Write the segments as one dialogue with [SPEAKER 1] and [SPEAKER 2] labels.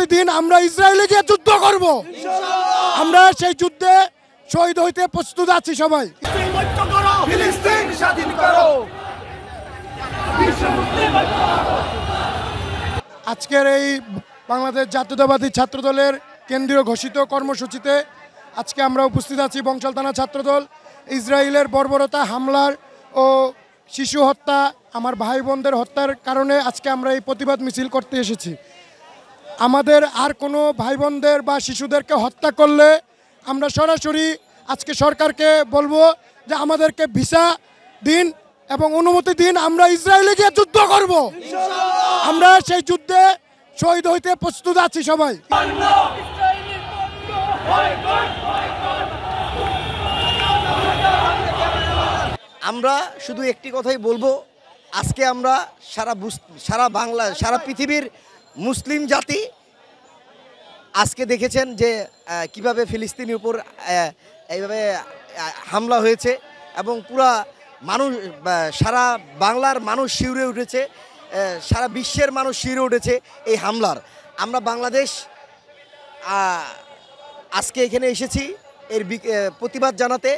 [SPEAKER 1] অনুমতি দিন, আমরা ইসরায়েলে গিয়ে যুদ্ধ করব। আমরা সেই যুদ্ধে শহীদ হইতে প্রস্তুত আছি সবাই। আজকের এই বাংলাদেশ জাতীয়তাবাদী ছাত্রদলের কেন্দ্রীয় ঘোষিত কর্মসূচিতে আজকে আমরা উপস্থিত আছি। বংশাল থানা ছাত্রদল ইসরায়েলের বর্বরতা হামলার ও শিশু হত্যা, আমার ভাই বোনদের হত্যার কারণে আজকে আমরা এই প্রতিবাদ মিছিল করতে এসেছি। আমাদের আর কোনো ভাই বোনদের বা শিশুদেরকে হত্যা করলে আমরা সরাসরি আজকে সরকারকে বলবো যে আমাদেরকে ভিসা দিন এবং অনুমতি দিন, আমরা ইসরায়েলে গিয়ে যুদ্ধ করব। আমরা সেই যুদ্ধে শহীদ হইতে প্রস্তুত আছি সবাই।
[SPEAKER 2] আমরা শুধু একটি কথাই বলবো, আজকে আমরা সারা বাংলা, সারা পৃথিবীর মুসলিম জাতি আজকে দেখেছেন যে কিভাবে ফিলিস্তিনের উপর এইভাবে হামলা হয়েছে এবং পুরা মানুষ, সারা বাংলার মানুষ শিউরে উঠেছে, সারা বিশ্বের মানুষ শিউরে উঠেছে এই হামলার। আমরা বাংলাদেশ আজকে এখানে এসেছি এর প্রতিবাদ জানাতে।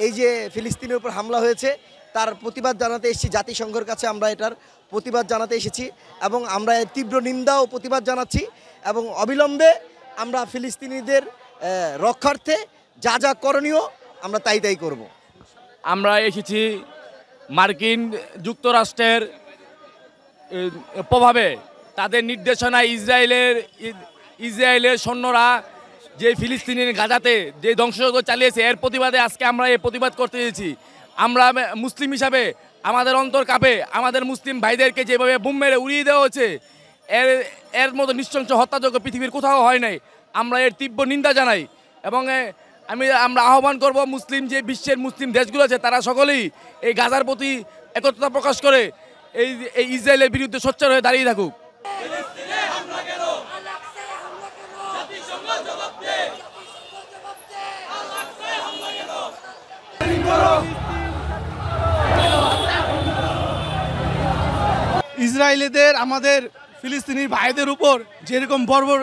[SPEAKER 2] এই যে ফিলিস্তিনের উপর হামলা হয়েছে তার প্রতিবাদ জানাতে এসেছি, জাতিসংঘের কাছে আমরা এটার প্রতিবাদ জানাতে এসেছি এবং আমরা এর তীব্র নিন্দা ও প্রতিবাদ জানাচ্ছি এবং অবিলম্বে আমরা ফিলিস্তিনিদের রক্ষার্থে যা যা করণীয় আমরা তাই করব।
[SPEAKER 3] আমরা এসেছি মার্কিন যুক্তরাষ্ট্রের প্রভাবে, তাদের নির্দেশনায় ইসরায়েলের সৈন্যরা যে ফিলিস্তিনের গাজাতে যে ধ্বংসযজ্ঞ চালিয়েছে এর প্রতিবাদে আজকে আমরা এই প্রতিবাদ করতে এসেছি। আমরা মুসলিম হিসাবে আমাদের অন্তর কাঁপে, আমাদের মুসলিম ভাইদেরকে যেভাবে বুম মেরে উড়িয়ে দেওয়া হয়েছে, এর মতো নৃশংস হত্যাযজ্ঞ পৃথিবীর কোথাও হয় নাই। আমরা এর তীব্র নিন্দা জানাই এবং আমরা আহ্বান করব মুসলিম যে বিশ্বের মুসলিম দেশগুলো আছে তারা সকলেই এই গাজার প্রতি একত্রতা প্রকাশ করে এই ইসরায়েলের বিরুদ্ধে সোচ্চার হয়ে দাঁড়িয়ে থাকুক।
[SPEAKER 4] ইসরায়েলিদের আমাদের ফিলিস্তিনি ভাইদের উপর যেরকম বর্বর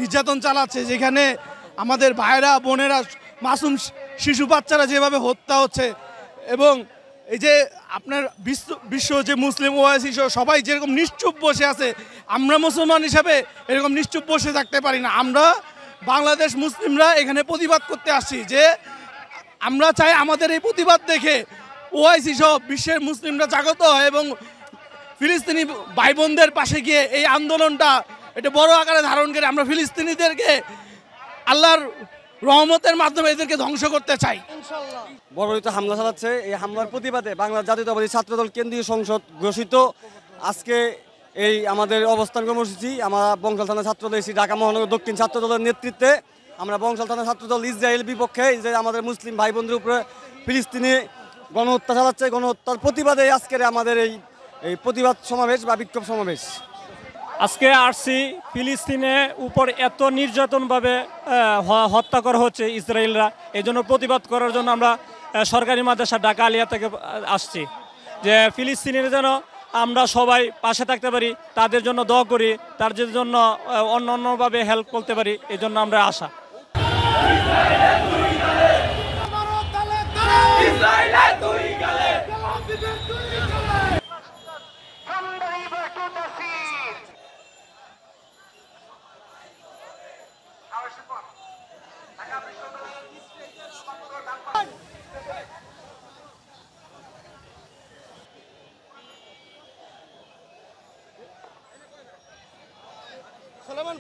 [SPEAKER 4] নির্যাতন চালাচ্ছে, যেখানে আমাদের ভাইরা বোনেরা মাসুম শিশু বাচ্চারা যেভাবে হত্যা হচ্ছে এবং এই যে আপনার বিশ্ব যে মুসলিম ওয়াইসি সবাই যেরকম নিশ্চুপ বসে আছে, আমরা মুসলমান হিসাবে এরকম নিশ্চুপ বসে থাকতে পারি না। আমরা বাংলাদেশ মুসলিমরা এখানে প্রতিবাদ করতে আসছি যে আমরা চাই আমাদের এই প্রতিবাদ দেখে ওআইসি সহ বিশ্বের মুসলিমরা জাগ্রত হয় এবং ফিলিস্তিনি ভাই বোনদের পাশে গিয়ে এই আন্দোলনটা এটা বড় আকারে ধারণ করে আমরা ফিলিস্তিনিদেরকে আল্লাহর রহমতের মাধ্যমে এদেরকে ধ্বংস করতে চাই।
[SPEAKER 5] বর্বরিত হামলা চালাচ্ছে, এই হামলার প্রতিবাদে বাংলা জাতীয়তাবাদী ছাত্রদল কেন্দ্রীয় সংসদ ঘোষিত আজকে এই আমাদের অবস্থান কর্মসূচি। আমরা বংশাল থানা ছাত্রদল এসেছি ঢাকা মহানগর দক্ষিণ ছাত্রদলের নেতৃত্বে। আমরা বংশাল থানা ছাত্রদল ইসরায়েল বিপক্ষে, ইসরায়েল আমাদের মুসলিম ভাই বোনদের উপরে ফিলিস্তিনি গণহত্যা চালাচ্ছে, গণহত্যার প্রতিবাদে আজকের আমাদের এই প্রতিবাদ সমাবেশ বা বিক্ষোভ সমাবেশ।
[SPEAKER 6] আজকে আসছি ফিলিস্তিনে উপর এত নির্যাতনভাবে হত্যা করা হচ্ছে ইসরায়েলরা, এই জন্য প্রতিবাদ করার জন্য আমরা সরকারি মাদ্রাসা ঢাকা আলিয়া থেকে আসছি যে ফিলিস্তিনের যেন আমরা সবাই পাশে থাকতে পারি, তাদের জন্য দোয়া করি, তাদের জন্য অন্যভাবে হেল্প করতে পারি, এই জন্য আমরা আসা।
[SPEAKER 1] সুলেমান